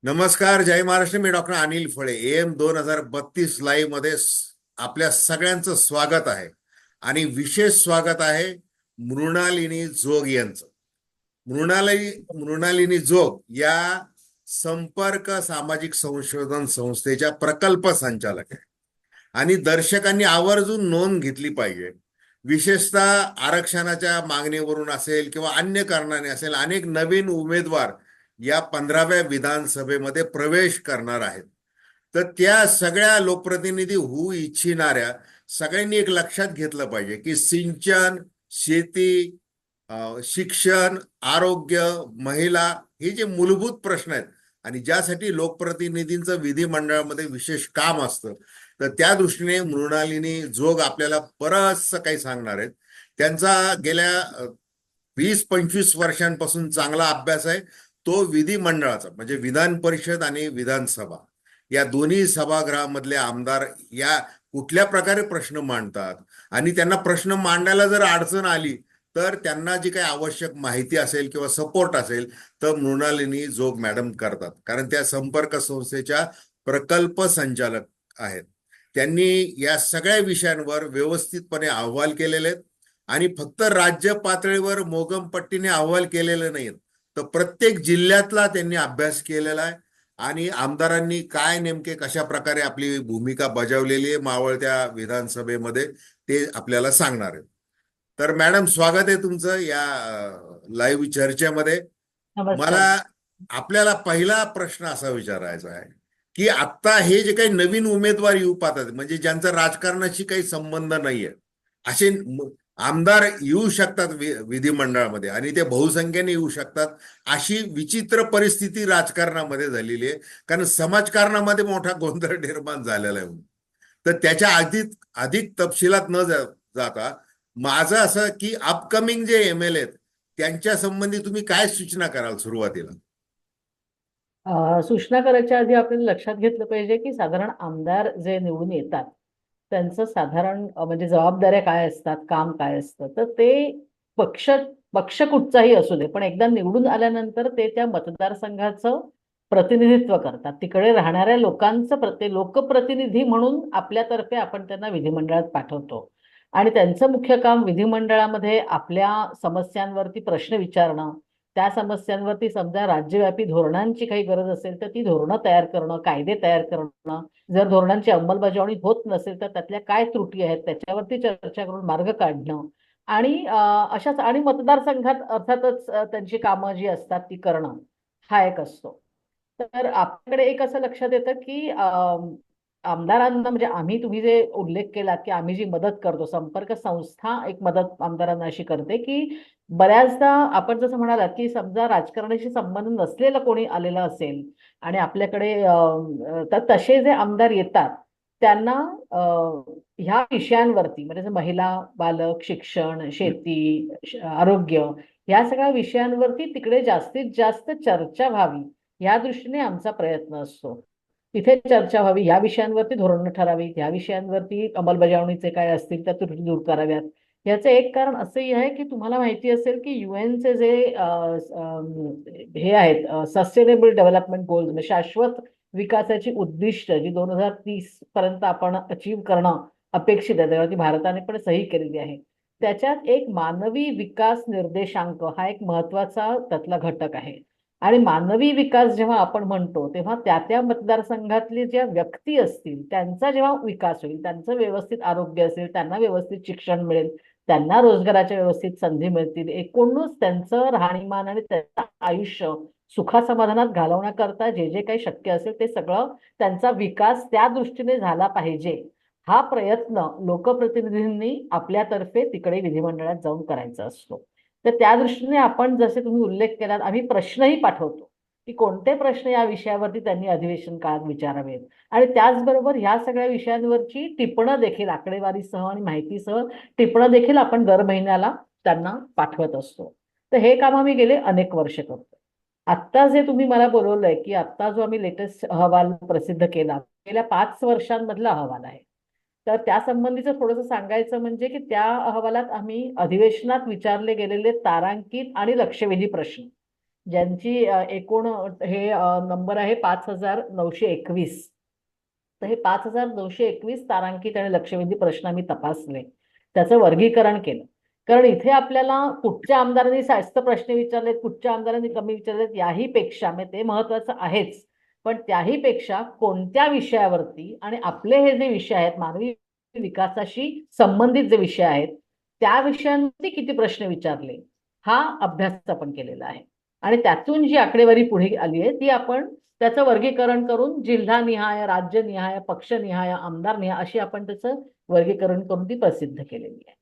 नमस्कार, जय महाराष्ट्र. मी डॉक्टर अनिल फळे. AM 2032 live मध्ये आपल्या सगळ्यांचं स्वागत आहे. आणि विशेष स्वागत आहे मृणालिनी जोग यांचं. मृणालिनी जोग या संपर्क सामाजिक संशोधन संस्थेच्या प्रकल्प संचालक आहे. आणि दर्शकांनी आवर्जून नोंद घेतली पाहिजे. विशेषतः आरक्षणाच्या मागणीवरून असेल किंवा अन्य कारणाने असेल, अनेक नवीन उमेदवार या 15व्या विधानसभेमध्ये प्रवेश करणार आहेत. तर त्या सगळ्या लोकप्रतिनिधी होऊ इच्छिणाऱ्या सगळ्यांनी एक लक्षात घेतलं पाहिजे की सिंचन, शेती, शिक्षण, आरोग्य, महिला हे जे मूलभूत प्रश्न आहेत आणि ज्यासाठी लोकप्रतिनिधींचं विधिमंडळामध्ये विशेष काम असतं, तर त्या दृष्टीने मृणालिनी जोग आपल्याला बरंचसं काही सांगणार आहेत. त्यांचा गेल्या 20-25 वर्षांपासून चांगला अभ्यास आहे. तो विधिमंडळाचा म्हणजे विधान परिषद आणि विधानसभा या दोन्ही सभागृहामधले आमदार या कुठल्या प्रकारे प्रश्न मांडतात आणि त्यांना प्रश्न मांडायला जर अडचण आली तर त्यांना जी काही आवश्यक माहिती असेल किंवा सपोर्ट असेल तर मृणालिनी जोग मॅडम करतात, कारण त्या संपर्क संस्थेच्या प्रकल्प संचालक आहेत. त्यांनी या सगळ्या विषयांवर व्यवस्थितपणे अहवाल केलेले आहेत आणि फक्त राज्य पातळीवर मोगमपट्टीने अहवाल केलेले नाहीत, तर प्रत्येक जिल्ह्यातला त्यांनी अभ्यास केलेला आहे. आणि आमदारांनी काय नेमके कशा प्रकारे आपली भूमिका बजावलेली आहे मावळत्या विधानसभेमध्ये ते आपल्याला सांगणार आहेत. तर मॅडम, स्वागत आहे तुमचं या लाईव्ह चर्चेमध्ये. मला नमस्कार. आपल्याला पहिला प्रश्न असा विचारायचा आहे की आता हे जे काही नवीन उमेदवार येऊ पाहतात, म्हणजे ज्यांचा राजकारणाशी काही संबंध नाहीये, असे आमदार येऊ शकतात विधिमंडळामध्ये आणि ते बहुसंख्येने येऊ शकतात. अशी विचित्र परिस्थिती राजकारणामध्ये झालेली आहे, कारण समाजकारणामध्ये मोठा गोंधळ निर्माण झालेला आहे. तर त्याच्या अधिक तपशिलात न जाता माझं असं की अपकमिंग जे MLA आहेत त्यांच्या संबंधी तुम्ही काय सूचना कराल सुरुवातीला? सूचना करायच्या आधी आपल्याला लक्षात घेतलं पाहिजे की साधारण आमदार जे निवडून येतात त्यांचं साधारण म्हणजे जबाबदाऱ्या काय असतात, काम काय असतं, तर ते पक्ष पक्ष कुठचाही असू दे, पण एकदा निवडून आल्यानंतर ते त्या मतदारसंघाचं प्रतिनिधित्व करतात. तिकडे राहणाऱ्या लोकांचं लोकप्रतिनिधी म्हणून आपल्यातर्फे आपण त्यांना विधिमंडळात पाठवतो. आणि त्यांचं मुख्य काम विधिमंडळामध्ये आपल्या समस्यांवरती प्रश्न विचारणं, त्या समस्यांवरती समजा राज्यव्यापी धोरणांची काही गरज असेल तर ती धोरणं तयार करणं, कायदे तयार करणं, जर धोरणांची अंमलबजावणी होत नसेल तर त्यातल्या काय त्रुटी आहेत त्याच्यावरती चर्चा करून मार्ग काढणं आणि अशाच आणि मतदारसंघात अर्थातच त्यांची कामं जी असतात ती करणं हा एक असतो. तर आपल्याकडे एक असं लक्षात येतं की आमदारांना म्हणजे तुम्ही जे उल्लेख केला की आम्ही जी मदत करतो, संपर्क संस्था एक मदत आमदारांना अशी करते की बऱ्याचदा आपण जसं म्हणालात की समजा राजकारणाशी संबंध नसलेलं कोणी आलेलं असेल आणि आपल्याकडे तर तसे जे आमदार येतात त्यांना ह्या विषयांवरती म्हणजे महिला, बालक, शिक्षण, शेती, आरोग्य या सगळ्या विषयांवरती तिकडे जास्तीत जास्त चर्चा व्हावी या दृष्टीने आमचा प्रयत्न असतो. तिथे चर्चा व्हावी, या विषयांवरती धोरणं ठरावीत, या विषयांवरती अंमलबजावणीचे काय असतील त्या त्रुटी दूर कराव्यात. याचं एक कारण असंही आहे की तुम्हाला माहिती असेल की UNचे जे हे आहेत सस्टेनेबल डेव्हलपमेंट गोल्स म्हणजे शाश्वत विकासाची उद्दिष्ट जी 2030 पर्यंत आपण अचीव करणं अपेक्षित आहे, त्यावरती भारताने पण सही केलेली आहे. त्याच्यात एक मानवी विकास निर्देशांक हा एक महत्वाचा त्यातला घटक आहे. आणि मानवी विकास जेव्हा आपण म्हणतो तेव्हा त्या त्या मतदारसंघातले ज्या व्यक्ती असतील त्यांचा जेव्हा विकास होईल, त्यांचं व्यवस्थित आरोग्य असेल, त्यांना व्यवस्थित शिक्षण मिळेल, त्यांना रोजगाराच्या व्यवस्थित संधी मिळतील, एकूणच त्यांचं राहणीमान आणि त्यांचं आयुष्य सुखासमाधानात घालवण्याकरता जे जे काही शक्य असेल ते सगळं त्यांचा विकास त्या दृष्टीने झाला पाहिजे. हा प्रयत्न लोकप्रतिनिधींनी आपल्यातर्फे तिकडे विधिमंडळात जाऊन करायचा असतो. तर त्या दृष्टीने आपण जसे तुम्ही उल्लेख केलात आम्ही प्रश्नही पाठवतो की कोणते प्रश्न या विषयावरती त्यांनी अधिवेशन काळात विचारावेत आणि त्याचबरोबर ह्या सगळ्या विषयांवरची टिपणं देखील आकडेवारीसह आणि माहितीसह टिपणं देखील आपण दर महिन्याला त्यांना पाठवत असतो. तर हे काम आम्ही गेले अनेक वर्ष करतो. आत्ता जे तुम्ही मला बोलवलंय की आत्ता जो आम्ही लेटेस्ट अहवाल प्रसिद्ध केला गेल्या 5 वर्षांमधला अहवाल आहे. तर त्या संबंधीचं थोडंसं सांगायचं म्हणजे की त्या अहवालात आम्ही अधिवेशनात विचारले गेलेले तारांकित आणि लक्षवेधी प्रश्न ज्यांची एकूण हे नंबर आहे 5,921. तर हे 5,921 तारांकित आणि लक्षवेधी प्रश्न आम्ही तपासले, त्याचं वर्गीकरण केलं. कारण इथे आपल्याला कुठच्या आमदारांनी जास्त प्रश्न विचारलेत, कुठच्या आमदारांनी कमी विचारलेत, याही पेक्षा म्हणजे ते महत्वाचं आहेच, पण त्याही पेक्षा कोणत्या विषयावरती आणि आपले हे जे विषय आहेत मानवी विकासाशी संबंधित जे विषय आहेत त्या विषयांवरती किती प्रश्न विचारले, हा अभ्यास आपण केलेला आहे. आणि त्यातून जी आकडेवारी पुढे आली आहे ती आपण त्याचं वर्गीकरण करून जिल्हानिहाय, राज्यनिहाय, पक्षनिहाय, आमदारनिहाय अशी आपण त्याचं वर्गीकरण करून ती प्रसिद्ध केलेली आहे.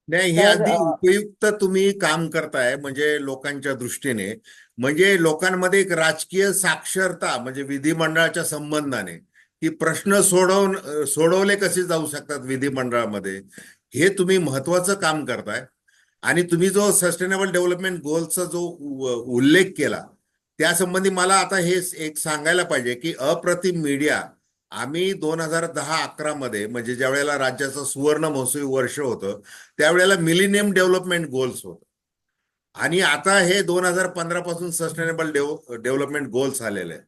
नाही, हे तर अगदी उपयुक्त तुम्ही काम करताय म्हणजे लोकांच्या दृष्टीने. म्हणजे लोकांमध्ये एक राजकीय साक्षरता म्हणजे विधिमंडळाच्या संबंधाने की प्रश्न सोडवले कसे जाऊ शकतात विधिमंडळामध्ये, हे तुम्ही महत्वाचं काम करताय. आणि तुम्ही जो सस्टेनेबल डेव्हलपमेंट गोलचा जो उल्लेख केला त्यासंबंधी मला आता हे एक सांगायला पाहिजे की अप्रतिम मीडिया आम्ही 2010-11 मध्ये म्हणजे ज्या वेळेला राज्याचं सुवर्ण महोत्सवी वर्ष होतं त्यावेळेला मिलिनियम डेव्हलपमेंट गोल्स होतं. आणि आता हे 2015 पासून सस्टेनेबल डेव्हलपमेंट गोल्स आलेले आहे.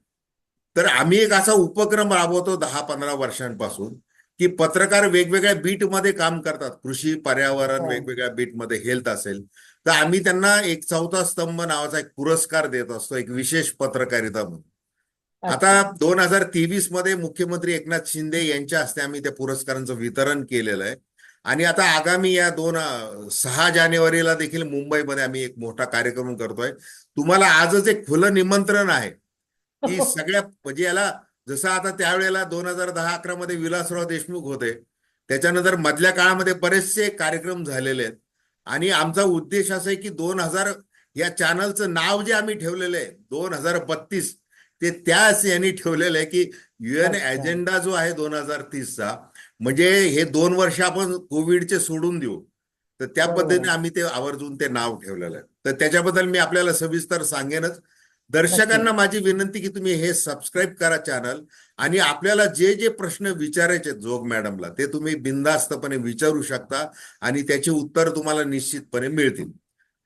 तर आम्ही एक असा उपक्रम राबवतो 10-15 वर्षांपासून की पत्रकार वेगवेगळ्या बीटमध्ये काम करतात, कृषी पर्यावरण हो. वेगवेगळ्या बीटमध्ये, हेल्थ असेल तर आम्ही त्यांना एक चौथा स्तंभ नावाचा एक पुरस्कार देत असतो, एक विशेष पत्रकारिता म्हणून. आता अच्छा. 2023 मध्ये मुख्यमंत्री एकनाथ शिंदे यांच्या हस्ते आम्ही त्या पुरस्कारांचं वितरण केलेलं आहे. आणि आता आगामी या 6 जानेवारीला देखील मुंबईमध्ये आम्ही एक मोठा कार्यक्रम करतोय. तुम्हाला आजच एक खुलं निमंत्रण आहे की सगळ्या म्हणजे याला, जसं आता त्यावेळेला 2010-11 मध्ये विलासराव देशमुख होते, त्याच्यानंतर मधल्या काळामध्ये बरेचसे कार्यक्रम झालेले आहेत. आणि आमचा उद्देश असा आहे की 2000 या चॅनलचं नाव जे आम्ही ठेवलेलं आहे 2032, ते त्याच यांनी ठेवलेलं आहे की UN अच्छा. अजेंडा जो आहे 2030चा, म्हणजे हे 2 वर्ष आपण कोविडचे सोडून देऊ. तर त्या बरोबर पद्धतीने आहे. आम्ही ते आवर्जून ते नाव ठेवलेलं आहे. तर त्याच्याबद्दल मी आपल्याला सविस्तर सांगेनच. नक्की. दर्शकांना माझी विनंती की तुम्ही हे सबस्क्राईब करा चॅनल. आणि आपल्याला जे जे प्रश्न विचारायचे जोग मॅडमला ते तुम्ही बिनधास्तपणे विचारू शकता आणि त्याची उत्तर तुम्हाला निश्चितपणे मिळतील.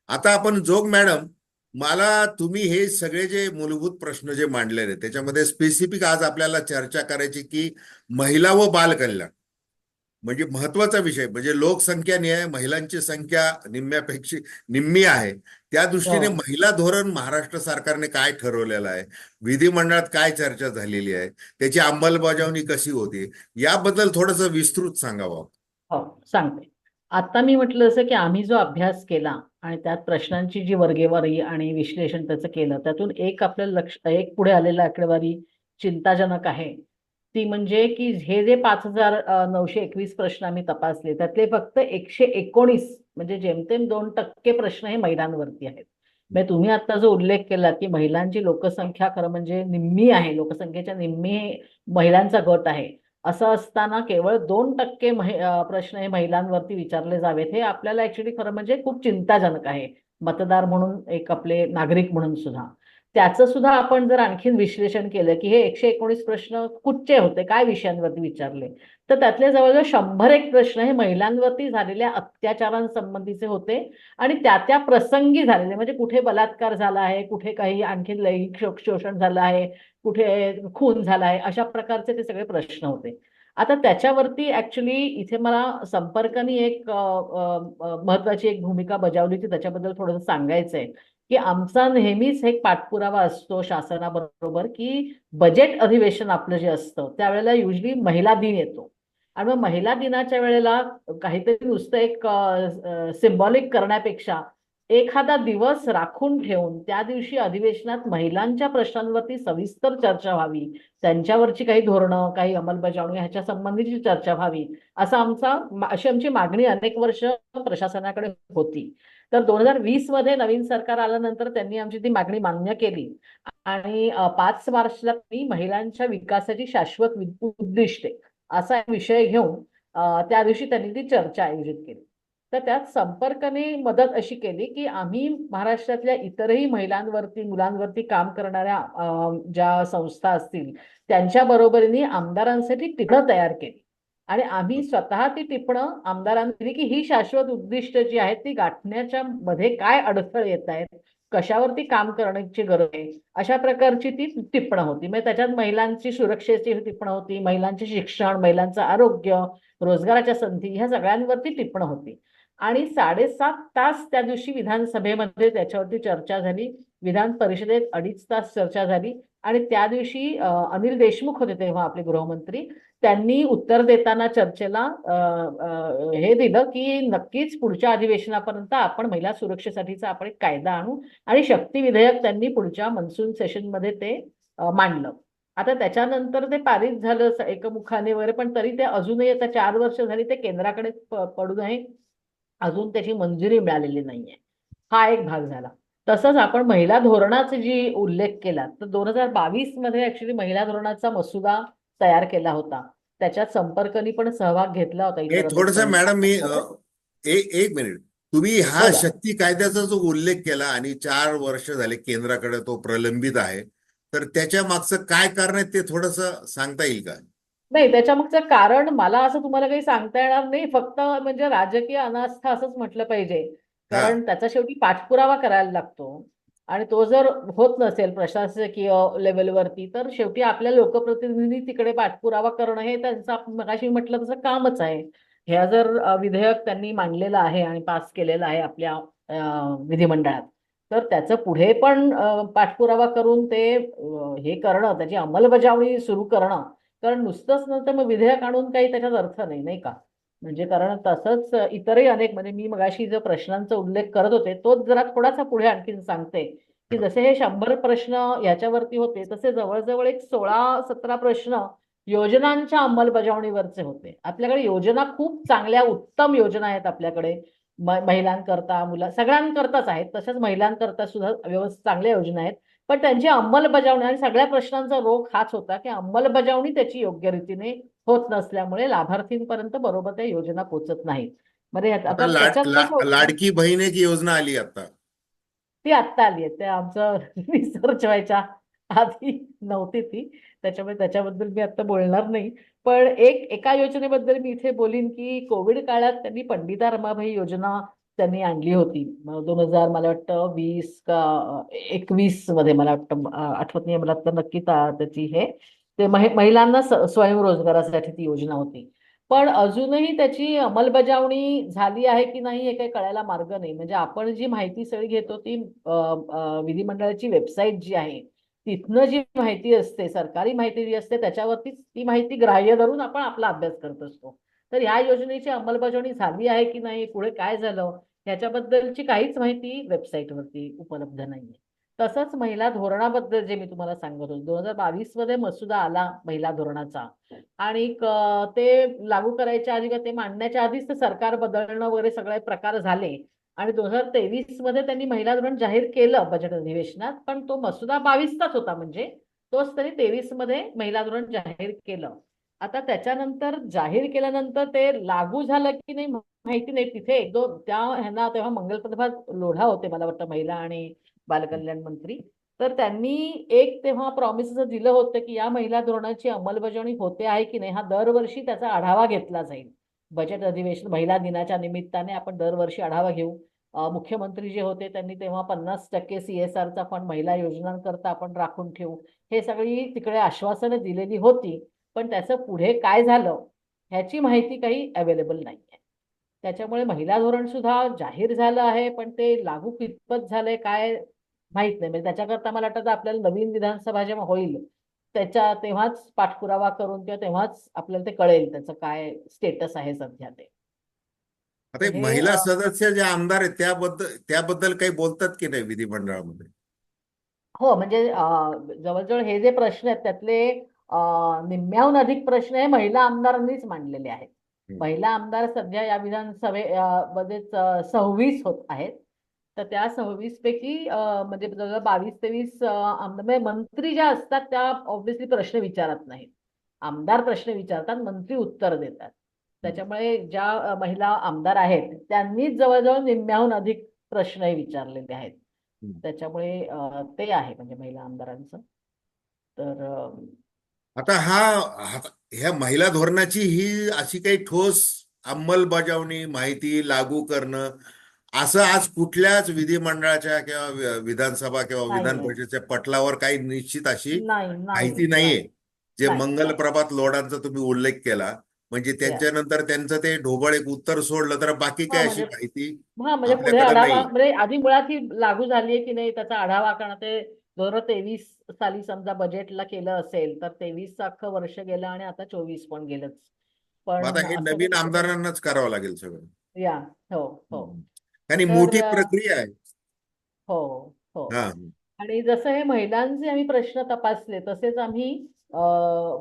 आता आपण जोग मॅडम, मला तुम्ही हे सगळे जे मूलभूत प्रश्न जे मांडलेले त्याच्यामध्ये स्पेसिफिक आज आपल्याला चर्चा करायची की महिला व बालकल्याण म्हणजे महत्वाचा विषय, म्हणजे लोकसंख्या निहाय महिलांची संख्या निम्म्यापेक्षा निम्मी आहे. त्या दृष्टीने हो. महिला धोरण महाराष्ट्र सरकारने काय ठरवलेलं आहे, विधिमंडळात काय चर्चा झालेली आहे, त्याची अंमलबजावणी कशी होती, याबद्दल थोडंसं विस्तृत सांगावं. हो, सांगते. आता मी म्हटलं जसं की आम्ही जो अभ्यास केला आणि त्यात प्रश्नांची जी वर्गेवारी आणि विश्लेषण त्याचं केलं, त्यातून एक आपल्याला एक पुढे आलेला आकडेवारी चिंताजनक आहे. ती म्हणजे की हे जे 5,921 प्रश्न आम्ही तपासले त्यातले फक्त 119 म्हणजे जेमतेम 2% प्रश्न हे महिलांवरती आहेत. म्हणजे तुम्ही आता जो उल्लेख केला की महिलांची लोकसंख्या खरं म्हणजे निम्मी आहे, लोकसंख्येच्या निम्मी महिलांचा गट आहे. असं असताना केवळ 2% प्रश्न हे महिलांवरती विचारले जावेत, हे आपल्याला ऍक्च्युली खरं म्हणजे खूप चिंताजनक आहे. मतदार म्हणून, एक आपले नागरिक म्हणून सुद्धा. त्याचं सुद्धा आपण जर आणखीन विश्लेषण केलं की हे 119 प्रश्न कुठचे होते, काय विषयांवरती विचारले, तर त्यातले जवळजवळ 101 प्रश्न हे महिलांवरती झालेल्या अत्याचारांसंबंधीचे होते. आणि त्या त्या प्रसंगी झालेले, म्हणजे कुठे बलात्कार झाला आहे, कुठे काही आणखी लैंगिक शोषण झालं आहे, कुठे खून झाला आहे, अशा प्रकारचे ते सगळे प्रश्न होते. आता त्याच्यावरती ऍक्च्युली इथे मला संपर्काने एक महत्वाची एक भूमिका बजावली होती, त्याच्याबद्दल थोडंसं सांगायचंय. की आमचा नेहमीच एक पाठपुरावा असतो शासनाबरोबर की बजेट अधिवेशन आपलं जे असतं त्यावेळेला युजली महिला दिन येतो. आणि मग महिला दिनाच्या वेळेला काहीतरी नुसतं एक सिम्बॉलिक करण्यापेक्षा एखादा दिवस राखून ठेवून त्या दिवशी अधिवेशनात महिलांच्या प्रश्नांवरती सविस्तर चर्चा व्हावी, त्यांच्यावरची काही धोरणं, काही अंमलबजावणी ह्याच्या संबंधीची चर्चा व्हावी, अशी आमची मागणी अनेक वर्ष प्रशासनाकडे होती. तर 2020 मध्ये नवीन सरकार आल्यानंतर त्यांनी आमची ती मागणी मान्य केली. आणि 5 मार्चला मी महिलांच्या विकासाची शाश्वत उद्दिष्टे असा एक विषय घेऊन त्या दिवशी त्यांनी ती चर्चा आयोजित केली. तर त्यात संपर्काने मदत अशी केली की आम्ही महाराष्ट्रातल्या इतरही महिलांवरती, मुलांवरती काम करणाऱ्या ज्या संस्था असतील त्यांच्या बरोबरीने आमदारांसाठी टिपणं तयार केली. आणि आम्ही स्वतः ती टिपणं आमदारांनी दिली की ही शाश्वत उद्दिष्ट जी आहेत ती गाठण्याच्या मध्ये काय अडथळे येत आहेत, कशावरती काम करण्याची गरज आहे अशा प्रकारची ती टिपणं होती. म्हणजे त्याच्यात महिलांची सुरक्षेची टिपणं होती, महिलांचे शिक्षण, महिलांचं आरोग्य, रोजगाराच्या संधी ह्या सगळ्यांवरती टिपणं होती. आणि 7.5 तास त्या दिवशी विधानसभेमध्ये त्याच्यावरती चर्चा झाली. विधान परिषदेत 2.5 तास चर्चा झाली. आणि त्या दिवशी अनिल देशमुख होते तेव्हा आपले गृहमंत्री. त्यांनी उत्तर देताना चर्चेला हे दिलं की नक्कीच पुढच्या अधिवेशनापर्यंत आपण महिला सुरक्षेसाठीचा आपण एक कायदा आणू. आणि शक्ती विधेयक त्यांनी पुढच्या मनसून सेशनमध्ये ते मांडलं. आता त्याच्यानंतर ते पारित झालं एकमुखाने वगैरे, पण तरी ते अजूनही आता 4 वर्ष झाली ते केंद्राकडे पडून आहे. अजून त्याची मंजुरी मिळालेली नाहीये. हा एक भाग झाला. तसंच आपण महिला धोरणाचा जी उल्लेख केला तर 2022 मध्ये ऍक्च्युली महिला धोरणाचा मसुदा तयार केला होता. त्याच्यात संपर्कनी पण सहभाग घेतला होता, हे इतर अनेक थोडस महिला. मॅडम मी एक मिनिट. तुम्ही हा बोला. शक्ती कायद्याचा जो उल्लेख केला आणि 4 वर्ष झाले केंद्राकडे तो प्रलंबित आहे, तर त्याच्या मागचं काय कारण आहे ते थोडस सांगता येईल का? नाही, त्याच्यामागचं कारण मला असं तुम्हाला काही सांगता येणार नाही. फक्त म्हणजे राजकीय अनास्था असंच म्हटलं पाहिजे. हा. कारण त्याचा शेवटी पाठपुरावा करायला लागतो. आणि तो जर होत नसेल प्रशासकीय लेवलवरती तर शेवटी आपल्या लोकप्रतिनिधी तिकडे पाठपुरावा करणं हे त्यांचं मगाशी म्हटलं तसं कामच आहे. हे जर विधेयक त्यांनी मांडलेलं आहे आणि पास केलेलं आहे आपल्या विधिमंडळात, तर त्याचं पुढे पण पाठपुरावा करून ते हे करणं, त्याची अंमलबजावणी सुरू करणं. कारण नुसतंच नव्हतं मग विधेयक आणून काही त्याच्यात अर्थ नाही, नाही का? म्हणजे कारण तसंच इतरही अनेक, म्हणजे मी मगाशी जो प्रश्नांचा उल्लेख करत होते तोच जरा थोडासा पुढे आणखीन सांगते की जसे हे 100 प्रश्न याच्यावरती होते तसे जवळजवळ एक 16-17 प्रश्न योजनांच्या अंमलबजावणीवरचे होते. आपल्याकडे योजना खूप चांगल्या उत्तम योजना आहेत आपल्याकडे. महिलांकरता, सगळ्यांकरताच आहेत, तशाच महिलांकरता सुद्धा व्यवस्थित चांगल्या योजना आहेत. पण त्यांची अंमलबजावणी, आणि सगळ्या प्रश्नांचा रोग हाच होता की अंमलबजावणी त्याची योग्य रीतीने होत नसल्यामुळे लाभार्थींपर्यंत बरोबर त्या योजना पोहोचत नाहीत. म्हणजे आता आता त्याच्यात कसं होतं, लाडकी बहीण एक योजना आली आता. ती आत्ता आली आहे. ते आमचं रिसर्च व्हायच्या आधी नव्हती ती. त्याच्यामुळे त्याच्याबद्दल मी आता बोलणार नाही. पण एका योजनेबद्दल मी इथे बोलीन की कोविड काळात त्यांनी पंडिता रमाबाई योजना त्यांनी आणली होती. 2000 मला वाटतं 20 का 21 मध्ये, मला वाटतं आठवत नाही मला तर नक्की त्याची हे ते महिलांना स्वयंरोजगारासाठी ती योजना होती. पण अजूनही त्याची अंमलबजावणी झाली आहे की नाही हे काही कळायला मार्ग नाही. म्हणजे आपण जी माहिती सगळी घेतो ती विधिमंडळाची वेबसाईट जी आहे तिथनं जी माहिती असते, सरकारी माहिती जी असते त्याच्यावरती ती माहिती ग्राह्य धरून आपण आपला अभ्यास करत असतो. तर ह्या योजनेची अंमलबजावणी झाली आहे की नाही, पुढे काय झालं ह्याच्याबद्दलची काहीच माहिती वेबसाईटवरती उपलब्ध नाहीये. तसंच महिला धोरणाबद्दल जे मी तुम्हाला सांगत होतो, 2022 मध्ये मसुदा आला महिला धोरणाचा. आणि ते लागू करायच्या आधी किंवा ते मांडण्याच्या आधीच ते सरकार बदलणं वगैरे सगळे प्रकार झाले. आणि 2023 मध्ये त्यांनी महिला धोरण जाहीर केलं बजेट अधिवेशनात, पण तो मसुदा 22चाच होता. म्हणजे तोच त्यांनी 23 मध्ये महिला धोरण जाहीर केलं. आता त्याच्यानंतर जाहीर केल्यानंतर ते लागू झालं की नाही माहिती नाही. तिथे एक दोन त्या ह्यांना तेव्हा मंगलप्रभात लोढा होते मला वाटतं, महिला आणि बालकल्याण मंत्री. तर त्यांनी एक तेव्हा प्रॉमिस असं दिलं होतं की या महिला धोरणाची अंमलबजावणी होते आहे की नाही हा दरवर्षी त्याचा आढावा घेतला जाईल. बजेट अधिवेशन महिला दिनाच्या निमित्ताने आपण दरवर्षी आढावा घेऊ. मुख्यमंत्री जे होते त्यांनी तेव्हा 50% CSRचा फंड महिला योजनांकरता आपण राखून ठेवू, हे सगळी तिकडे आश्वासनं दिलेली होती. पण त्याचं पुढे काय झालं ह्याची माहिती काही अवेलेबल नाहीये. त्याच्यामुळे महिला धोरण सुद्धा जाहीर झालं आहे, पण ते लागू कितपत झालंय काय माहित नाही. म्हणजे त्याच्याकरता मला वाटतं आपल्याला नवीन विधानसभा जेव्हा होईल तेव्हाच पाठपुरावा करून किंवा तेव्हाच आपल्याला ते कळेल त्याचं काय स्टेटस आहे सध्या ते. आता तर एक हे महिला सदस्य जे आमदार आहेत त्याबद्दल काही बोलतात की नाही विधिमंडळामध्ये? हो, म्हणजे जवळजवळ हे जे प्रश्न आहेत त्यातले निम्म्याहून अधिक प्रश्न हे महिला आमदारांनीच मांडलेले आहेत. हम्म. महिला आमदार सध्या या मध्येच 26 होत आहेत. तर त्या 26 पैकी म्हणजे जवळजवळ 22-23 म्हणजे मंत्री ज्या असतात त्या ऑब्व्हियसली प्रश्न विचारत नाहीत. आमदार प्रश्न विचारतात, मंत्री उत्तर देतात. त्याच्यामुळे ज्या महिला आमदार आहेत त्यांनीच जवळजवळ निम्म्याहून अधिक प्रश्नही विचारलेले आहेत. हम्म. त्याच्यामुळे ते आहे म्हणजे महिला आमदारांचं. तर आता ह्या महिला धोरणाची ही अशी काही ठोस अंमलबजावणी, माहिती लागू करणं असं आज कुठल्याच विधिमंडळाच्या किंवा विधानसभा किंवा विधान नाहीये. परिषदेच्या पटलावर काही निश्चित अशी नाही नाही माहिती या नाहीये. जे नाही मंगल नाही प्रभात लोढांचा तुम्ही उल्लेख केला, म्हणजे या त्यांच्यानंतर त्यांचं ते ढोबळ एक उत्तर सोडलं, तर बाकी हा काय अशी म्हणजे माहिती हा म्हणजे पुढे आपल्याकडे आढावा नाहीये. म्हणजे आधी मुळात ही लागू झाली आहे की नाही त्याचा आढावा कारण ते 2023 साली समजा बजेटला केलं असेल तर 23 अख्खं वर्ष गेलं आणि आता 24 पण गेलंच. मग आता पण हे असं नवीन कधी आमदारांनाच करावं लागेल सगळं. या हो हो हम्म. आणि तर मोठी प्रक्रिया आहे. हो हो हा. आणि जसं हे महिलांचे आम्ही प्रश्न तपासले तसेच आम्ही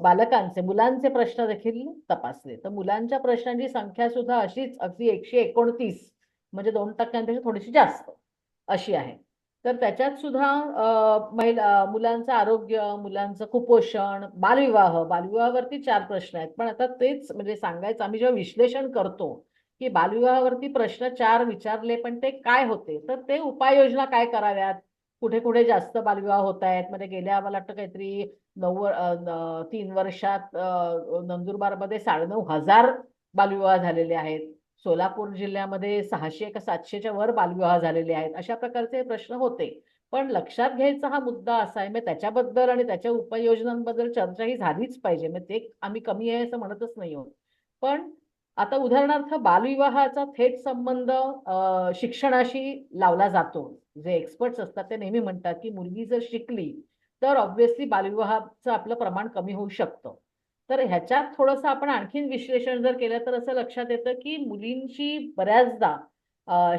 बालकांचे मुलांचे प्रश्न देखील तपासले तर मुलांच्या प्रश्नांची संख्या सुद्धा अशीच अगदी 129 म्हणजे 2% थोडीशी जास्त अशी आहे. तर त्याच्यात सुद्धा मुलांचं आरोग्य मुलांचं कुपोषण बालविवाहावरती 4 प्रश्न आहेत पण आता तेच म्हणजे सांगायचं आम्ही जेव्हा विश्लेषण करतो की बालविवाहावरती प्रश्न 4 विचारले पण ते काय होते तर ते उपाययोजना काय कराव्यात कुठे कुठे जास्त बालविवाह होत आहेत म्हणजे गेल्या मला वाटतं काहीतरी 3 वर्षात नंदुरबारमध्ये 9,500 बालविवाह झालेले आहेत. सोलापूर जिल्ह्यामध्ये 600 का 700च्या वर बालविवाह झालेले आहेत अशा प्रकारचे प्रश्न होते. पण लक्षात घ्यायचा हा मुद्दा असा आहे मग त्याच्याबद्दल आणि त्याच्या उपाययोजनांबद्दल चर्चा ही झालीच पाहिजे मग ते आम्ही कमी आहे असं म्हणतच नाही आहोत. पण आता उदाहरणार्थ बालविवाहाचा थेट संबंध शिक्षणाशी लावला जातो. जे एक्सपर्ट्स असतात ते नेहमी म्हणतात की मुलगी जर शिकली तर ऑब्व्हियसली बालविवाहाचं आपलं प्रमाण कमी होऊ शकतं. तर ह्याच्यात थोडंसं आपण आणखीन विश्लेषण जर केलं तर असं लक्षात येतं की मुलींची बऱ्याचदा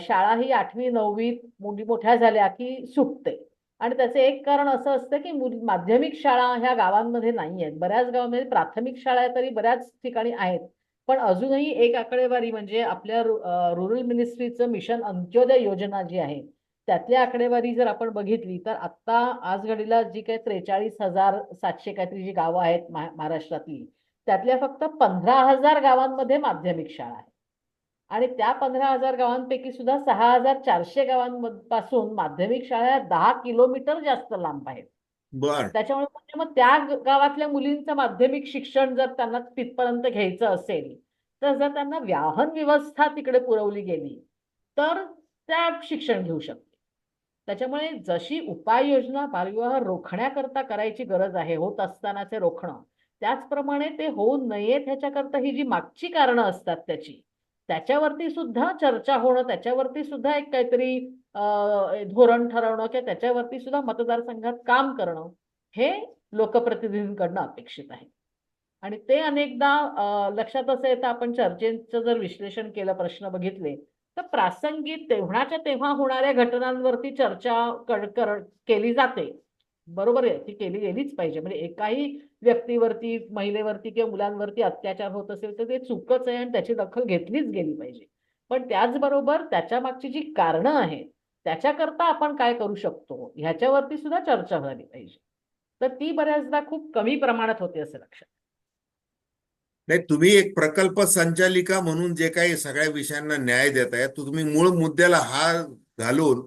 शाळा ही 8वी 9वीत मुली मोठ्या झाल्या की सुटते. आणि त्याचं एक कारण असं असतं की माध्यमिक शाळा ह्या गावांमध्ये नाही आहेत. बऱ्याच गावांमध्ये प्राथमिक शाळा तरी बऱ्याच ठिकाणी आहेत. पण अजूनही एक आकडेवारी म्हणजे आपल्या रुरल मिनिस्ट्रीचं मिशन अंत्योदय योजना जी आहे त्यातली आकडेवारी जर आपण बघितली तर आता आज घडीला जी काही 43,700 काहीतरी जी गावं आहेत महाराष्ट्रातली त्यातल्या फक्त 15,000 गावांमध्ये माध्यमिक शाळा आहे. आणि त्या 15,000 गावांपैकी सुद्धा 6,400 गावांपासून माध्यमिक शाळा 10 किलोमीटर जास्त लांब आहेत. बर. त्याच्यामुळे म्हणजे मग त्या गावातल्या मुलींचं माध्यमिक शिक्षण जर त्यांना तिथपर्यंत घ्यायचं असेल तर जर त्यांना वाहन व्यवस्था तिकडे पुरवली गेली तर त्या शिक्षण घेऊ शकते. त्याच्यामुळे जशी उपाययोजना बालविवाह रोखण्याकरता करायची गरज आहे होत असतानाचे रोखणं त्याचप्रमाणे ते होऊ नयेत ह्याच्याकरता ही जी मागची कारणं असतात त्याच्यावरती सुद्धा चर्चा होणं त्याच्यावरती सुद्धा एक काहीतरी धोरण ठरवणं किंवा त्याच्यावरती सुद्धा मतदारसंघात काम करणं हे लोकप्रतिनिधींकडनं अपेक्षित आहे. आणि ते अनेकदा लक्षात असं येतं आपण चर्चेचं जर विश्लेषण केलं प्रश्न बघितले तर प्रासंगिक तेव्हाच्या तेव्हा होणाऱ्या घटनांवरती चर्चा केली जाते. बरोबर आहे ती केली गेलीच पाहिजे म्हणजे एकाही व्यक्तीवरती महिलेवरती किंवा मुलांवरती अत्याचार होत असेल तर ते चुकच आहे आणि त्याची दखल घेतलीच गेली पाहिजे. पण त्याचबरोबर त्याच्या मागची जी कारणं आहेत त्याच्याकरता आपण काय करू शकतो ह्याच्यावरती सुद्धा चर्चा झाली पाहिजे. तर ती बऱ्याचदा खूप कमी प्रमाणात होते असं लक्षात. नाही, तुम्ही एक प्रकल्प संचालिका म्हणून जे काही सगळ्या विषयांना न्याय देताय तो तुम्ही मूळ मुद्द्याला हार घालून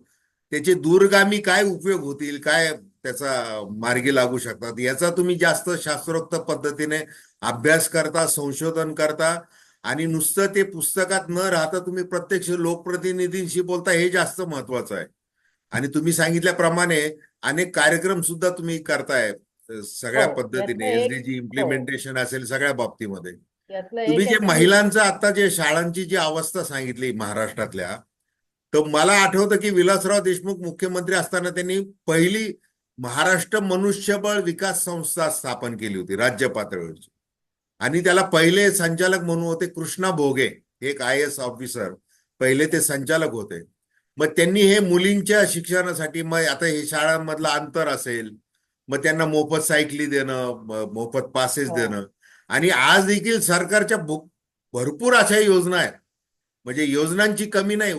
त्याचे दूरगामी काय उपयोग होतील, काय त्याचा मार्गी लागू शकतात याचा तुम्ही जास्त शास्त्रोक्त पद्धतीने अभ्यास करता, संशोधन करता. आणि नुसतं ते पुस्तकात न राहता तुम्ही प्रत्यक्ष लोकप्रतिनिधींशी बोलता, हे जास्त महत्वाचं आहे. आणि तुम्ही सांगितल्याप्रमाणे अनेक कार्यक्रम सुद्धा तुम्ही करताय हो सगळ्या यातलं पद्धतीने, एक एसडीजी हो इम्प्लिमेंटेशन असेल सगळ्या बाबतीमध्ये. यातलं तुम्ही एक जे आहे की महिलांचं आता जे शाळांची जी अवस्था सांगितली महाराष्ट्रातल्या, तर मला आठवतं की विलासराव देशमुख मुख्यमंत्री असताना त्यांनी पहिली महाराष्ट्र मनुष्यबळ विकास संस्था स्थापन केली होती राज्य पातळीवरची. आणि त्याला पहिले संचालक म्हणून होते कृष्णा भोगे, एक IAS ऑफिसर, पहिले ते संचालक होते. मग त्यांनी हे मुलींच्या शिक्षणासाठी, मग आता हे शाळांमधलं अंतर असेल, मग त्यांना मोफत सायकली देणं, मोफत पासेस हो देणं. आणि आज देखील सरकारच्या भरपूर अशा योजना आहेत. म्हणजे योजनांची कमी नाही,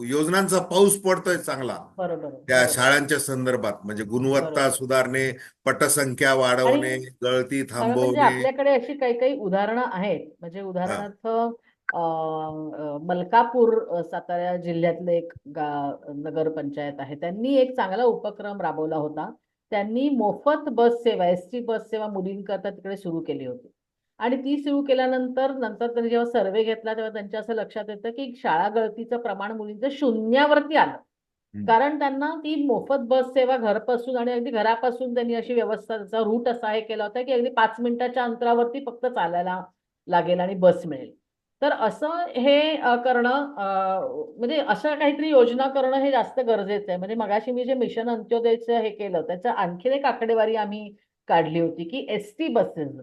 योजनांचा पाऊस पडतोय चांगला बरोबर त्या बरोबर शाळांच्या संदर्भात. म्हणजे गुणवत्ता बरोबर सुधारणे, पटसंख्या आणि वाढवणे, गळती खरं म्हणजे थांबवणे. आपल्याकडे अशी काही काही उदाहरणं आहेत म्हणजे हा. उदाहरणार्थ मलकापूर सातारा जिल्ह्यातलं एक नगरपंचायत आहे त्यांनी एक चांगला उपक्रम राबवला होता. त्यांनी मोफत बस सेवा एसटी बस सेवा मुलींकरता तिकडे सुरू केली होती. आणि ती सुरू केल्यानंतर नंतर त्यांनी जेव्हा सर्व्हे घेतला तेव्हा त्यांच्या असं लक्षात येतं की शाळा गळतीचं प्रमाण मुलींचं शून्यावरती आलं. हम्म. कारण त्यांना ती मोफत बस सेवा घरपासून आणि अगदी घरापासून त्यांनी अशी व्यवस्था, त्याचा रूट असा हे केला होता की अगदी 5 मिनिटाच्या अंतरावरती फक्त चालायला लागेल आणि बस मिळेल. तर असं हे करणं, म्हणजे असं काहीतरी योजना करणं हे जास्त गरजेचं आहे. म्हणजे मगाशी मी जे मिशन अंत्योदयचं हे केलं त्याचं आणखीन एक आकडेवारी आम्ही काढली होती की एसटी बसेस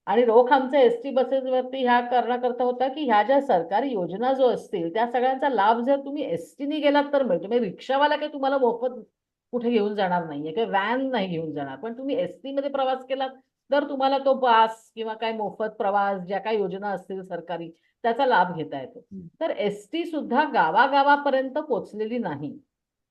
आणि रोख आमच्या एसटी बसेसवरती ह्या करण्याकरता होता की ह्या ज्या सरकारी योजना जो असतील त्या सगळ्यांचा लाभ जर तुम्ही एसटीने गेलात तर मिळतो. म्हणजे रिक्षावाला काही तुम्हाला मोफत कुठे घेऊन जाणार नाहीये किंवा व्हॅन नाही घेऊन जाणार, पण तुम्ही एसटी मध्ये प्रवास केलात तर तुम्हाला तो पास किंवा काय मोफत प्रवास ज्या काही योजना असतील सरकारी त्याचा लाभ घेता येतो. तर एसटी सुद्धा गावागावापर्यंत पोहोचलेली नाही.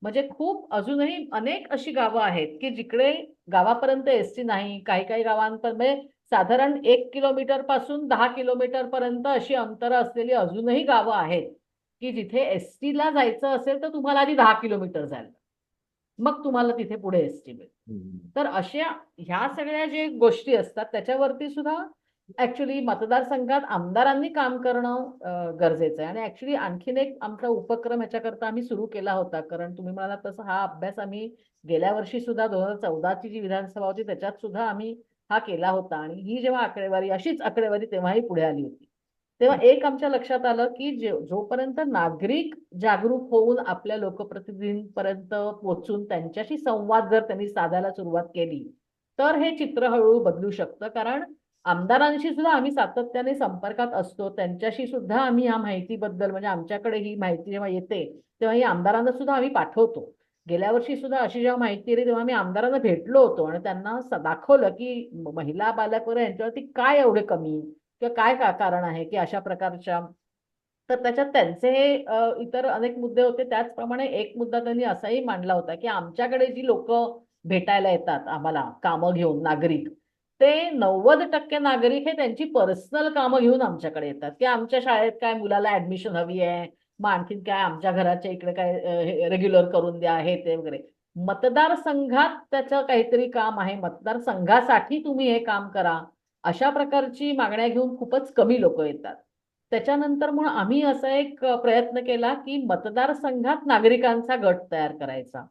म्हणजे खूप अजूनही अनेक अशी गावं आहेत की जिकडे गावापर्यंत एसटी नाही. काही काही गावांपर्यंत म्हणजे साधारण 1 किलोमीटर पासून 10 किलोमीटर पर्यंत अशी अंतरं असलेली अजूनही गावं आहेत की जिथे एसटीला जायचं असेल तर तुम्हाला आधी 10 किलोमीटर जायला, मग तुम्हाला तिथे पुढे एसटी मिळेल. हम्म. तर अशा ह्या सगळ्या जे गोष्टी असतात त्याच्यावरती सुद्धा ऍक्च्युली मतदारसंघात आमदारांनी काम करणं गरजेचं आहे. आणि ऍक्च्युली आणखीन एक आमचा उपक्रम याच्याकरता आम्ही सुरू केला होता, कारण तुम्ही म्हणालात तसं हा अभ्यास आम्ही गेल्या वर्षी सुद्धा 2014ची जी विधानसभा होती त्याच्यात सुद्धा आम्ही हा केला होता. आणि ही जेव्हा आकडेवारी, अशीच आकडेवारी तेव्हाही पुढे आली होती, तेव्हा एक आमच्या लक्षात आलं की जोपर्यंत नागरिक जागरूक होऊन आपल्या लोकप्रतिनिधींपर्यंत पोहोचून त्यांच्याशी संवाद जर त्यांनी साधायला सुरुवात केली तर हे चित्र हळूहळू बदलू शकतं. कारण आमदारांशी सुद्धा आम्ही सातत्याने संपर्कात असतो, त्यांच्याशी सुद्धा आम्ही ह्या माहितीबद्दल, म्हणजे आमच्याकडे ही माहिती जेव्हा येते तेव्हा ही आमदारांना सुद्धा आम्ही पाठवतो. गेल्या वर्षी सुद्धा अशी जेव्हा माहिती आली तेव्हा आम्ही आमदारांना भेटलो होतो आणि त्यांना दाखवलं की महिला बालक यांच्यावरती काय एवढे कमी किंवा काय कारण आहे की अशा प्रकारच्या. तर त्याच्यात त्यांचे इतर अनेक मुद्दे होते. त्याचप्रमाणे एक मुद्दा त्यांनी असाही मांडला होता की आमच्याकडे जी लोक भेटायला येतात आम्हाला कामं घेऊन नागरिक, ते 90% नागरिक हे त्यांची पर्सनल कामं घेऊन आमच्याकडे येतात की आमच्या शाळेत काय मुलाला ऍडमिशन हवी आहे, मग आणखीन काय आमच्या घराच्या इकडे काय रेग्युलर करून द्या, हे ते वगैरे. मतदारसंघात त्याचं काहीतरी काम आहे, मतदारसंघासाठी तुम्ही हे काम करा, अशा प्रकारची मागण्या घेऊन खूपच कमी लोक येतात. त्याच्यानंतर मग आम्ही असा एक प्रयत्न केला की मतदारसंघात नागरिकांचा गट तयार करायचा,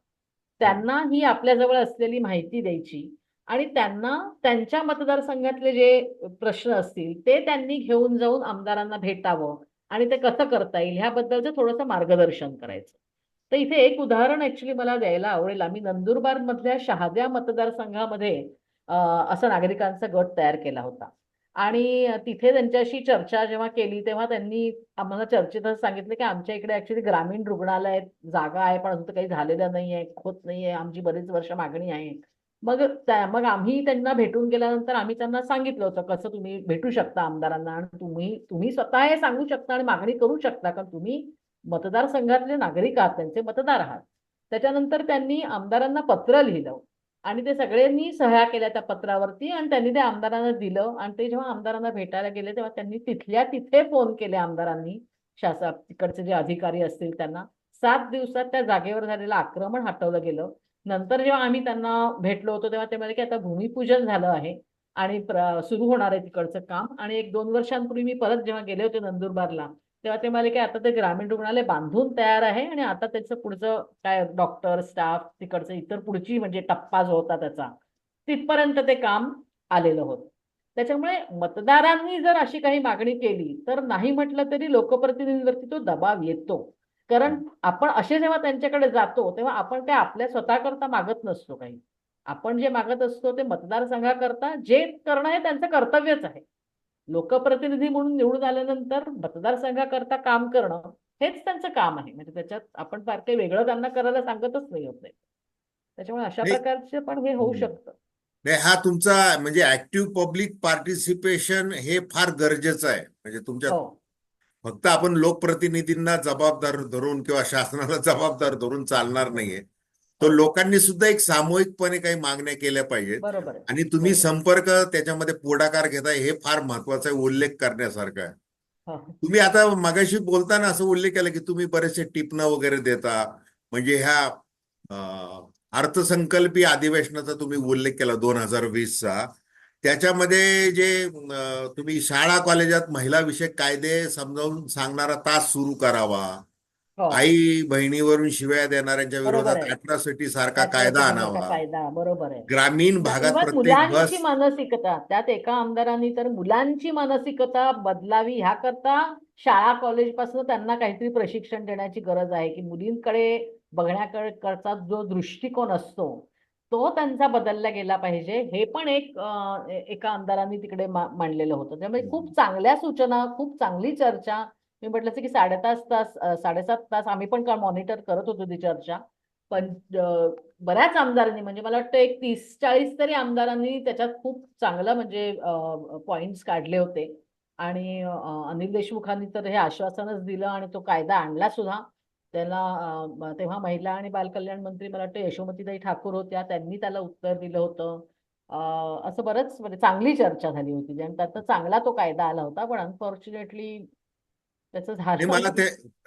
त्यांना ही आपल्याजवळ असलेली माहिती द्यायची आणि त्यांना त्यांच्या मतदारसंघातले जे प्रश्न असतील ते त्यांनी घेऊन जाऊन आमदारांना भेटावं आणि ते कसं करता येईल ह्याबद्दलचं थोडंसं मार्गदर्शन करायचं. तर इथे एक उदाहरण ऍक्च्युली मला द्यायला आवडेल. आम्ही नंदुरबार मधल्या शहाद्या मतदारसंघामध्ये असा नागरिकांचा गट तयार केला होता. आणि तिथे त्यांच्याशी चर्चा जेव्हा केली तेव्हा त्यांनी आम्हाला चर्चेतच सांगितलं की आमच्या इकडे ऍक्च्युली ग्रामीण रुग्णालय जागा आहे पण अजून तर काही झालेलं नाहीये, होत नाहीये, आमची बरीच वर्ष मागणी आहे. मग आम्ही त्यांना भेटून गेल्यानंतर आम्ही त्यांना सांगितलं होतं कसं तुम्ही भेटू शकता आमदारांना आणि तुम्ही तुम्ही स्वतः हे सांगू शकता आणि मागणी करू शकता, कारण तुम्ही मतदारसंघातले नागरिक आहात, त्यांचे मतदार आहात. त्याच्यानंतर त्यांनी आमदारांना पत्र लिहिलं आणि ते सगळ्यांनी सह्या केल्या त्या पत्रावरती आणि त्यांनी ते आमदारांना दिलं. आणि ते जेव्हा आमदारांना भेटायला गेले तेव्हा त्यांनी तिथल्या तिथे फोन केले आमदारांनी, तिकडचे जे अधिकारी असतील त्यांना. 7 दिवसात त्या जागेवर झालेलं आक्रमण हटवलं गेलं. नंतर जेव्हा आम्ही त्यांना भेटलो होतो तेव्हा ते म्हणाले की आता भूमिपूजन झालं आहे आणि सुरू होणार आहे तिकडचं काम. आणि 1-2 वर्षांपूर्वी मी परत जेव्हा गेले होते नंदुरबारला तेव्हा ते म्हणाले की आता ते ग्रामीण रुग्णालय बांधून तयार आहे आणि आता त्याचं पुढचं काय डॉक्टर स्टाफ तिकडचं इतर पुढची म्हणजे टप्पा जो होता त्याचा तिथपर्यंत ते काम आलेलं होतं. त्याच्यामुळे मतदारांनी जर अशी काही मागणी केली तर नाही म्हटलं तरी लोकप्रतिनिधींवरती तो दबाव येतो. कारण आपण असे जेव्हा त्यांच्याकडे जातो तेव्हा आपण काय आपल्या स्वतःकरता मागत नसतो काही. आपण जे मागत असतो ते मतदारसंघाकरता जे करणं हे त्यांचं कर्तव्यच आहे. लोकप्रतिनिधी म्हणून निवडून आल्यानंतर मतदारसंघाकरता काम करणं हेच त्यांचं काम आहे. म्हणजे त्याच्यात आपण फार काही वेगळं त्यांना करायला सांगतच नाही होत. त्याच्यामुळे अशा नाही. प्रकारचे पण हे होऊ शकतं. नाही, हा तुमचा म्हणजे ऍक्टिव्ह पब्लिक पार्टिसिपेशन हे फार गरजेचं आहे. म्हणजे तुमच्या हो, फक्त आपण लोकप्रतिनिधींना जबाबदार धरून किंवा शासनाला जबाबदार धरून चालणार नाहीये. तो हो, लोकांनी सुद्धा एक सामूहिकपणे काही मागण्या केल्या पाहिजेत. बरोबर आहे. आणि हो, तुम्ही संपर्क त्याच्यामध्ये पुढाकार घेताय हे फार महत्वाचा आहे, उल्लेख करण्यासारखा आहे. हो, तुम्ही आता मगाशी बोलताना असं उल्लेख केला की तुम्ही बरेचसे टिपणं वगैरे देता. म्हणजे ह्या अर्थसंकल्पीय अधिवेशनाचा तुम्ही उल्लेख केला 2020चा. त्याच्यामध्ये जे तुम्ही शाळा कॉलेजात महिला विषयक कायदे समजावून सांगणारा तास सुरू करावा. हो, आई बहिणीवरून शिव्या देणाऱ्यांच्या बरोबर विरोधात आहे. अॅट्रॉसिटी सारखा कायदा अॅट्रॉसिटी सारखा आणावा. कायदा, बरोबर आहे. ग्रामीण भागात इव्हन प्रत्येक मुलांची बस. मानसिकता, त्यात एका आमदारांनी तर मुलांची मानसिकता बदलावी ह्याकरता शाळा कॉलेजपासून त्यांना काहीतरी प्रशिक्षण देण्याची गरज आहे, की मुलींकडे बघण्याकडचा जो दृष्टिकोन असतो तो त्यांचा बदलला गेला पाहिजे. हे पण एक एका आमदारांनी तिकडे मांडलेलं होतं. त्यामुळे खूप चांगल्या सूचना, खूप चांगली चर्चा. मी म्हटलं की 7.5 तास आम्ही पण मॉनिटर करत होतो ती चर्चा. पण बऱ्याच आमदारांनी, म्हणजे मला वाटतं एक 30-40 तरी आमदारांनी त्याच्यात खूप चांगलं म्हणजे पॉइंट्स काढले होते. आणि अनिल देशमुखांनी तर हे आश्वासनच दिलं आणि तो कायदा आणला सुद्धा. त्याला तेव्हा महिला आणि बालकल्याण मंत्री मला वाटतं यशोमतीताई ठाकूर होत्या, त्यांनी त्याला उत्तर दिलं होतं. असं बरंच म्हणजे चांगली चर्चा झाली होती आणि त्यात चांगला तो कायदा आला होता. पण अनफॉर्च्युनेटली त्याचं आणि झालं. मला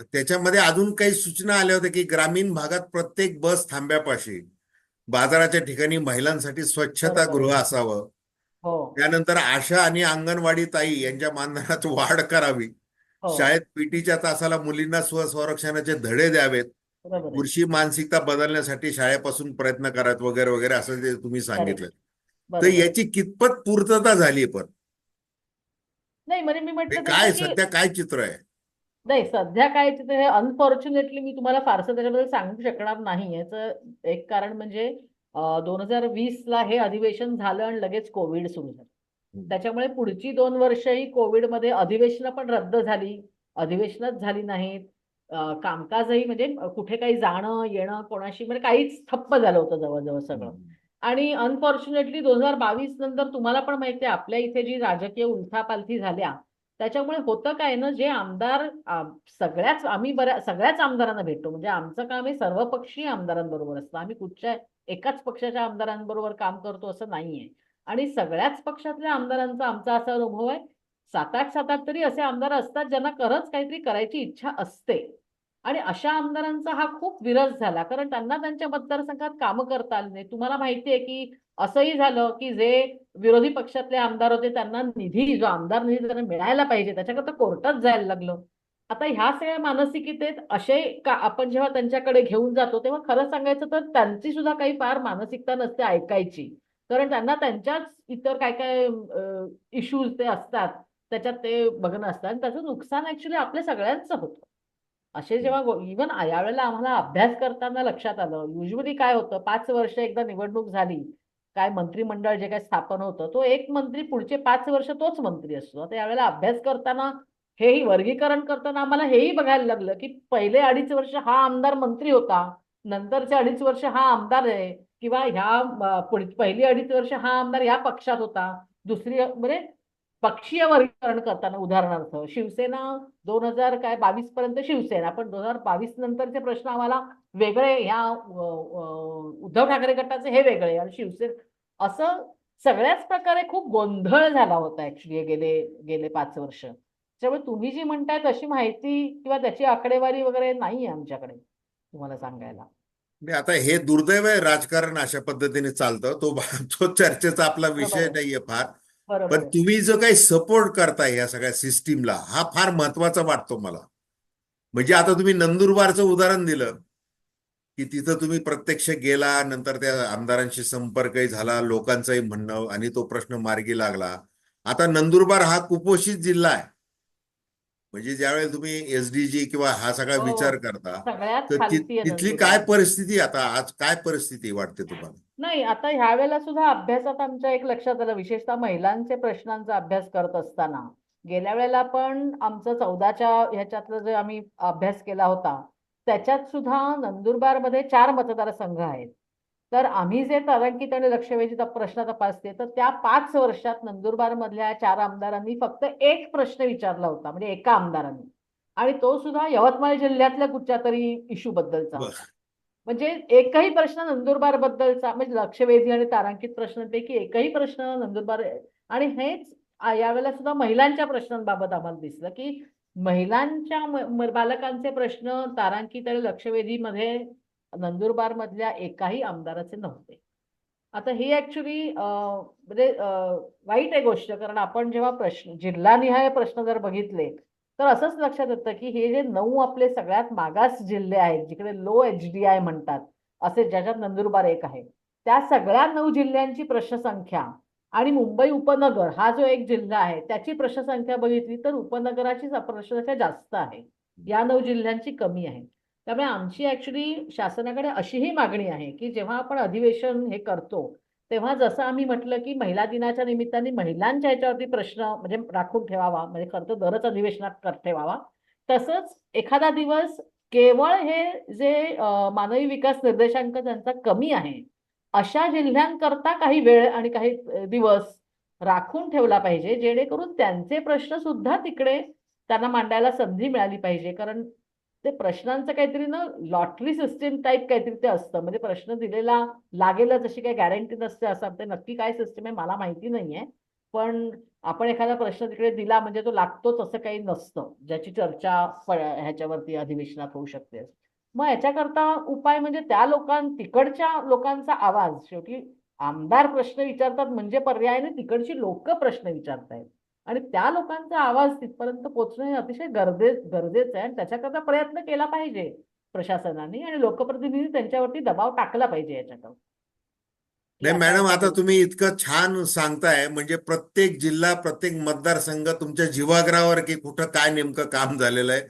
त्याच्यामध्ये अजून काही सूचना आल्या होत्या की ग्रामीण भागात प्रत्येक बस थांब्यापाशी बाजाराच्या ठिकाणी महिलांसाठी स्वच्छता बरोबर आहे. गृह असावं. हो, त्यानंतर आशा आणि अंगणवाडी ताई यांच्या मानधनात वाढ करावी. हो, शाळेत पीटीच्या तासाला मुलींना स्वसंरक्षणाचे धडे द्यावेत. बरोबर आहे. पुरुषी मानसिकता बदलण्यासाठी शाळेपासून प्रयत्न करावेत वगैरे वगैरे असं जे तुम्ही सांगितलं. करेक्ट. तर बरोबर आहे. याची कितपत पूर्तता झाली पण नाही म्हणजे मी हे म्हटलं तसं काय की सध्या काय चित्र आहे? नाही, सध्या काय तिथे हे अनफॉर्च्युनेटली मी तुम्हाला फारसं त्याच्याबद्दल सांगू शकणार नाही. याचं एक कारण म्हणजे 2020ला हे अधिवेशन झालं आणि लगेच कोविड सुरू झालं. त्याच्यामुळे पुढची 2 वर्षही कोविडमध्ये अधिवेशनं पण रद्द झाली, अधिवेशनच झाली नाहीत. कामकाजही म्हणजे कुठे काही जाणं येणं कोणाशी म्हणजे काहीच ठप्प झालं होतं जवळजवळ सगळं. आणि अनफॉर्च्युनेटली 2022 नंतर तुम्हाला पण माहिती आहे आपल्या इथे जी राजकीय उलथापालथी झाल्या त्याच्यामुळे होतं काय ना, जे आमदार सगळ्याच आमदारांना भेटतो. म्हणजे आमचं काम हे सर्वपक्षीय आमदारांबरोबर असतं. आम्ही कुठच्या एकाच पक्षाच्या आमदारांबरोबर काम करतो असं नाहीये. आणि सगळ्याच पक्षातल्या आमदारांचा आमचा असा अनुभव आहे, 7-8 तरी असे आमदार असतात ज्यांना खरंच काहीतरी करायची इच्छा असते. आणि अशा आमदारांचा हा खूप विरस झाला, कारण त्यांना त्यांच्या मतदारसंघात कामं करता आली नाही. तुम्हाला माहिती आहे की असंही झालं की जे विरोधी पक्षातले आमदार होते त्यांना जो आमदार निधी त्यांना मिळायला पाहिजे त्याच्याकरता कोर्टात जायला लागलं. आता ह्या सगळ्या मानसिकतेत असे का आपण जेव्हा त्यांच्याकडे घेऊन जातो तेव्हा खरं सांगायचं तर त्यांची सुद्धा काही फार मानसिकता नसते ऐकायची. कारण त्यांना त्यांच्याच इतर काय काय इश्यूज ते असतात, त्याच्यात ते बघणं असतं आणि त्याचं नुकसान ऍक्च्युली आपल्या सगळ्यांचं होतं. असे जेव्हा इव्हन यावेळेला आम्हाला अभ्यास करताना लक्षात आलं, युजली काय होतं 5 वर्ष एकदा निवडणूक झाली, काय मंत्रिमंडळ जे काय स्थापन होतं तो एक मंत्री पुढचे 5 वर्ष तोच मंत्री असतो. आता यावेळेला अभ्यास करताना हेही वर्गीकरण करताना आम्हाला हेही बघायला लागलं की पहिले 2.5 वर्ष हा आमदार मंत्री होता, नंतरचे 2.5 वर्ष हा आमदार आहे, किंवा पहिली 2.5 वर्ष हा आमदार या पक्षात होता, दुसरी म्हणजे पक्षीय वर्गीकरण करताना उदाहरणार्थ शिवसेना 2022 पर्यंत शिवसेना, पण 2022 नंतरचे प्रश्न आम्हाला वेगळे, ह्या उद्धव ठाकरे गटाचे हे वेगळे आणि शिवसेना असं सगळ्याच प्रकारे खूप गोंधळ झाला होता ऍक्च्युली गेले गेले 5 वर्ष. त्यामुळे तुम्ही जी म्हणताय तशी माहिती किंवा त्याची आकडेवारी वगैरे नाहीये आमच्याकडे तुम्हाला सांगायला. म्हणजे आता हे दुर्दैव आहे, राजकारण अशा पद्धतीने चालतं. तो चर्चेचा आपला बरोबर विषय आहे. नाहीये फार. पण बरोबर आहे. तुम्ही जो काही सपोर्ट करताय या सगळ्या सिस्टीमला हा फार महत्वाचा वाटतो मला. म्हणजे आता तुम्ही नंदुरबारचं उदाहरण दिलं की तिथं तुम्ही प्रत्यक्ष गेला, नंतर त्या आमदारांशी संपर्कही झाला, लोकांचंही म्हणणं आणि तो प्रश्न मार्गी लागला. आता नंदुरबार हा कुपोषित जिल्हा आहे. म्हणजे ज्यावेळेस तुम्ही एसडीजी किंवा हा सगळा हो, विचार करता, सगळ्यात तर खालती आहे तिथली काय नंदुरबार. परिस्थिती, आता आज काय परिस्थिती वाटते तुम्हाला? नाही, आता ह्या वेळेला सुद्धा अभ्यासात आमच्या एक लक्षात आलं, विशेषतः महिलांचे प्रश्नांचा अभ्यास करत असताना गेल्या वेळेला पण आमचं 14च्या ह्याच्यातलं जे आम्ही अभ्यास केला होता त्याच्यात सुद्धा नंदुरबारमध्ये 4 मतदारसंघ आहेत. तर आम्ही जे तारांकित आणि लक्षवेधी प्रश्न तपासते तर त्या 5 वर्षात नंदुरबार मधल्या 4 आमदारांनी फक्त एक प्रश्न विचारला होता, म्हणजे एका आमदारांनी, आणि तो सुद्धा यवतमाळ जिल्ह्यातल्या कुठच्या तरी इश्यू बद्दलचा होता. बर. म्हणजे एकही प्रश्न नंदुरबार बद्दलचा म्हणजे लक्षवेधी आणि तारांकित प्रश्नांपैकी एकही प्रश्न नंदुरबार, आणि हेच यावेळेला सुद्धा महिलांच्या प्रश्नांबाबत आम्हाला दिसलं की महिलांच्या बालकांचे प्रश्न तारांकित आणि लक्षवेधी मध्ये नंदुरबार मधल्या एकाही आमदाराचे नव्हते. आता ही ऍक्च्युली म्हणजे वाईट आहे गोष्ट, कारण आपण जेव्हा जिल्हानिहाय प्रश्न जर बघितले तर असंच लक्षात येतं की हे जे 9 आपले सगळ्यात मागास जिल्हे आहेत, जिकडे लो HDI म्हणतात, असे ज्याच्यात नंदुरबार एक आहे, त्या सगळ्या 9 जिल्ह्यांची प्रश्नसंख्या आणि मुंबई उपनगर हा जो एक जिल्हा आहे त्याची प्रश्नसंख्या बघितली तर उपनगराची प्रश्नसंख्या जास्त आहे, या 9 जिल्ह्यांची कमी आहे. त्यामुळे आमची ऍक्च्युली शासनाकडे अशीही मागणी आहे की जेव्हा आपण अधिवेशन हे करतो तेव्हा जसं आम्ही म्हटलं की महिला दिनाच्या निमित्ताने महिलांच्या ह्याच्यावरती प्रश्न म्हणजे राखून ठेवावा, म्हणजे खरं तर दरच अधिवेशनात ठेवावा, तसंच एखादा दिवस केवळ हे जे मानवी विकास निर्देशांक त्यांचा कमी आहे अशा जिल्ह्यांकरता काही वेळ आणि काही दिवस राखून ठेवला पाहिजे, जेणेकरून त्यांचे प्रश्न सुद्धा तिकडे त्यांना मांडायला संधी मिळाली पाहिजे. कारण ते प्रश्नांचं काहीतरी ना लॉटरी सिस्टीम टाईप काहीतरी ते असतं, म्हणजे प्रश्न दिलेला लागेलच अशी काही गॅरंटी नसते. असं ते नक्की काय सिस्टीम आहे मला माहिती नाहीये, पण आपण एखादा प्रश्न तिकडे दिला म्हणजे तो लागतोच असं काही नसतं, ज्याची चर्चा ह्याच्यावरती अधिवेशनात होऊ शकते. मग याच्याकरता उपाय म्हणजे त्या तिकडच्या लोकांचा आवाज, शेवटी आमदार प्रश्न विचारतात म्हणजे पर्यायाने तिकडची लोक प्रश्न विचारतायत आणि त्या लोकांचा आवाज तिथपर्यंत पोहोचणं हे अतिशय गरजेचं आहे आणि त्याच्याकरता प्रयत्न केला पाहिजे प्रशासनाने आणि लोकप्रतिनिधी त्यांच्यावरती दबाव टाकला पाहिजे याच्याकडे, की नाही अशा मॅडम, अशा आता तुम्ही इतकं छान सांगताय म्हणजे प्रत्येक जिल्हा प्रत्येक मतदारसंघ तुमच्या जीवाग्रावर की कुठं काय नेमकं काम झालेलं आहे,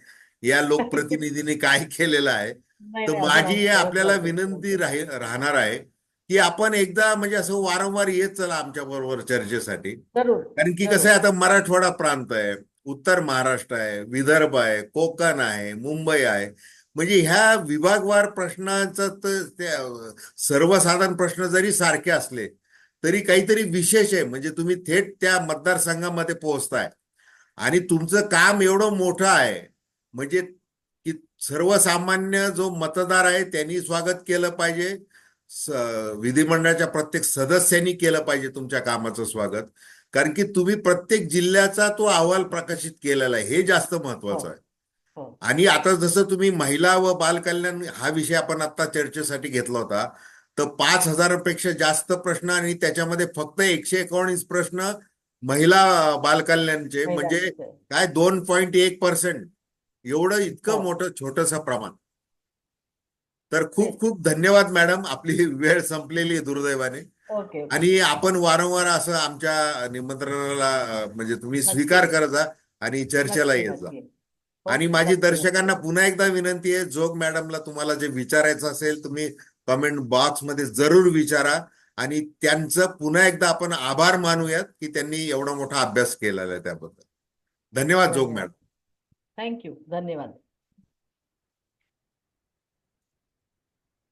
या लोकप्रतिनिधींनी काय केलेलं आहे. नाही तर नाही असं माझी नव्हतं, आपल्याला नव्हतं, विनंती नव्हतं. राहणार आहे की आपण एकदा म्हणजे असं वारंवार येत चला आमच्या बरोबर चर्चेसाठी. जरूर, कारण की कसं जरूर. आहे, आता मराठवाडा प्रांत आहे, उत्तर महाराष्ट्र आहे, विदर्भ आहे, कोकण आहे, मुंबई आहे. म्हणजे ह्या विभागवार प्रश्नाचं तर ते सर्वसाधारण प्रश्न जरी सारखे असले तरी काहीतरी विशेष आहे. म्हणजे तुम्ही थेट त्या मतदारसंघामध्ये पोहोचताय आणि तुमचं काम एवढं मोठं आहे म्हणजे की सर्वसामान्य जो मतदार आहे त्यांनी स्वागत केलं पाहिजे, स विधिमंडळाच्या प्रत्येक सदस्यांनी केलं पाहिजे तुमच्या कामाचं स्वागत. कारण की तुम्ही प्रत्येक जिल्ह्याचा तो अहवाल प्रकाशित केलेला आहे, हे जास्त हो, महत्वाचं आहे. हो. आणि आता जसं तुम्ही महिला व बालकल्याण हा विषय आपण आता चर्चेसाठी घेतला होता, तर 5,000पेक्षा जास्त प्रश्न आणि त्याच्यामध्ये फक्त 119 प्रश्न महिला बालकल्याणचे, म्हणजे महिलांचं आहे. काय 2.1%, एवढं हो, इतकं मोठं छोटंसं प्रमाण. तर खूप तेच. खूप धन्यवाद मॅडम, आपली वेळ संपलेली आहे दुर्दैवाने. Okay, okay. आणि आपण वारंवार असं आमच्या निमंत्रणाला म्हणजे तुम्ही नक्की, स्वीकार करत जा आणि चर्चेला नक्की, येत जा. नक्की. आणि ओके, माझी नक्की, नक्की. दर्शकांना पुन्हा एकदा विनंती आहे, जोग मॅडमला तुम्हाला जे विचारायचं असेल तुम्ही कमेंट बॉक्समध्ये जरूर विचारा आणि त्यांचं पुन्हा एकदा आपण आभार मानूयात की त्यांनी एवढा मोठा अभ्यास केलेला आहे त्याबद्दल. धन्यवाद जोग धन्यवाद. मॅडम. थँक्यू. धन्यवाद.